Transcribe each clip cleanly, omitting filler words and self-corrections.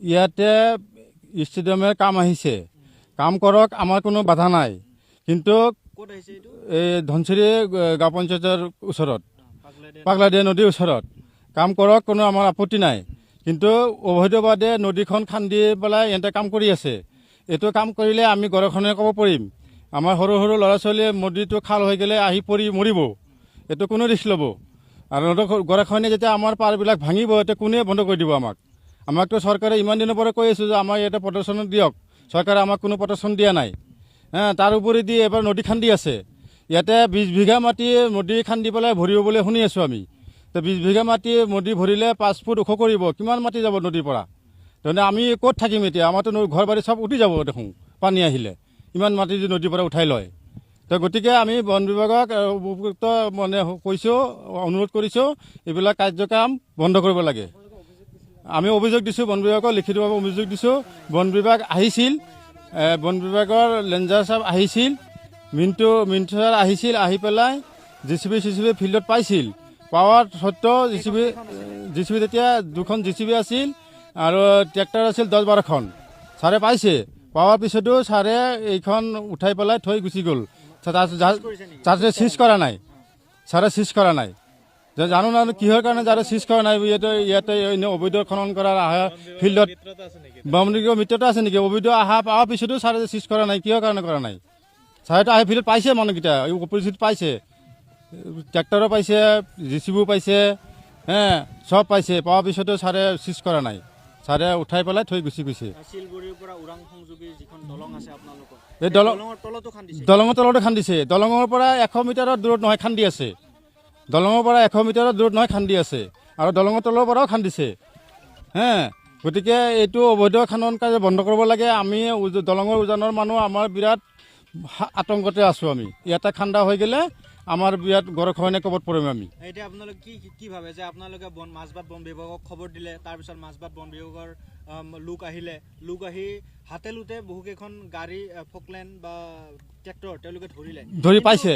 ইয়াতে ষ্টেডিয়ামে কাম আহিছে, কাম কৰক, আমাৰ কোনো বাধা নাই। কিন্তু এই ধনচিৰি গাঁও পঞ্চায়তৰ ওচৰত, পাগলাদিয়া নদীৰ ওচৰত কাম কৰক, কোনো আমাৰ আপত্তি নাই। কিন্তু অবৈধভাৱে নদীখন খান্দি পেলাই ইহঁতে কাম কৰি আছে। এইটো কাম কৰিলে আমি গৰখনে ক'ব পাৰিম, আমাৰ সৰু সৰু ল'ৰা ছোৱালীয়ে নদীটো খাল হৈ গ'লে আহি পৰি মৰিব, এইটো কোনো ৰিস্ক ল'ব। আৰু গৰাখহনীয়ে যেতিয়া আমাৰ পাৰবিলাক ভাঙিব, এতিয়া কোনে বন্ধ কৰি দিব আমাক? আমাকতো চৰকাৰে ইমান দিনৰ পৰা কৈ আছোঁ যে আমাৰ ইয়াতে প্ৰদৰ্শন দিয়ক, চৰকাৰে আমাক কোনো প্ৰদৰ্শন দিয়া নাই। তাৰ উপৰিদি এবাৰ নদী খান্দি আছে, ইয়াতে 20 বিঘা মাটি নদী খান্দি পেলাই ভৰিব বুলি শুনি আছোঁ আমি। তো 20 বিঘা মাটি নদী ভৰিলে 5 ফুট ওখ কৰিব, কিমান মাটি যাব নদীৰ পৰা? তাৰমানে আমি ক'ত থাকিম এতিয়া? আমাৰতো ঘৰ বাৰী চব উঠি যাব দেখোন পানী আহিলে, ইমান মাটি যদি নদীৰ পৰা উঠাই লয়। তো গতিকে আমি বন বিভাগক উপযুক্ত মানে কৈছোঁ, অনুৰোধ কৰিছোঁ, এইবিলাক কাৰ্যকাম বন্ধ কৰিব লাগে। আমি অভিযোগ দিছোঁ বন বিভাগক, লিখিতভাৱে অভিযোগ দিছোঁ। বন বিভাগ আহিছিল, বন বিভাগৰ লেঞ্জাৰ চাহাব আহিছিল, মিণ্টু ছাৰ আহিছিল, আহি পেলাই JCB ফিল্ডত পাইছিল। পাৱাৰ সত্ত্বেও JCB তেতিয়া 2খন JCB আছিল আৰু ট্ৰেক্টৰ আছিল 10-12খন। ছাৰে পাইছে, পাৱাৰ পিছতো ছাৰে এইখন উঠাই পেলাই থৈ গুচি গ'ল। ছাৰে চিজ কৰা নাই, ছাৰে চিজ কৰা নাই। জানো না কিহৰ কাৰণে যাৰে চিজ কৰা নাই? ইয়াতে অবৈধ খনন কৰাৰ ফিল্ডত মিত্ৰতা আছে নেকি? অবৈধ অহাৰ পিছতো ছাৰে চিজ কৰা নাই, কিহৰ কাৰণে কৰা নাই? ছাৰেতো আহি ফিল্ডত পাইছে, মানুহকেইটা উপস্থিত পাইছে, ট্ৰেক্টৰো পাইছে, JCBও পাইছে, চব পাইছে। পোৱাৰ পিছতো ছাৰে চিজ কৰা নাই, ছাৰে উঠাই পেলাই থৈ গুচি গৈছে। এই দলঙৰ তলতো খান্দিছে, দলঙৰ পৰা 100 মিটাৰৰ দূৰত নহয় খান্দি আছে, দলঙৰ পৰা 100 মিটাৰৰ দূৰত নহয় খান্দি আছে, আৰু দলঙৰ তলৰ পৰাও খান্দিছে। গতিকে এইটো অবৈধ খনন কাৰ্য বন্ধ কৰিব লাগে। আমি দলঙৰ উজানৰ মানুহ আমাৰ বিৰাট আতংকতে আছোঁ। আমি ইয়াতে খান্দা হৈ গ'লে আমাৰ বিৰাট গৰখহনীয়া ক'বত পৰিম আমি। এতিয়া আপোনালোকে কি ভাবে যে আপোনালোকে মাছবাদ বন বিভাগক খবৰ দিলে, তাৰপিছত মাছবাদ বন বিভাগৰ লোক আহিলে, লোক আহি হাতে লোতে বহুকেইখন গাড়ী, ফকলেন বা ট্ৰেক্টৰ তেওঁলোকে ধৰি পাইছে,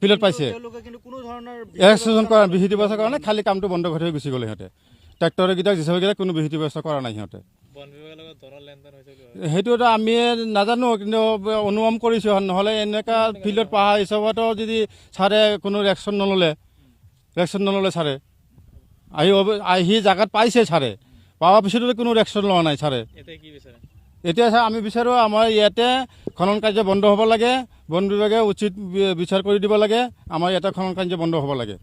ফিল্ডত পাইছে। তেওঁলোকে কিন্তু কোনো ধৰণৰ এক্সেছন কৰা বিহিত ব্যৱস্থা কৰা নাই, খালি কামটো বন্ধ কৰি থৈ গুচি গ'লে সিহঁতে। ট্ৰেক্টৰকেইটাক JCBকেইটাক কোনো বিহিত ব্যৱস্থা কৰা নাই সিহঁতে। সেইটোতো আমি নাজানো, কিন্তু অনুমান কৰিছোঁ। নহ'লে এনেকুৱা ফিল্ডত পঢ়া হিচাপতো যদি ছাৰে কোনো ৰিয়েকশ্যন নল'লে ছাৰে আহি জাগাত পাইছে, ছাৰে পোৱাৰ পিছতো কোনো ৰিয়েকশ্যন লোৱা নাই ছাৰে। এতিয়া আমি বিচাৰোঁ আমাৰ ইয়াতে খনন কাৰ্য বন্ধ হ'ব লাগে, বন বিভাগে উচিত বিচাৰ কৰি দিব লাগে, আমাৰ ইয়াতে খনন কাৰ্য বন্ধ হ'ব লাগে।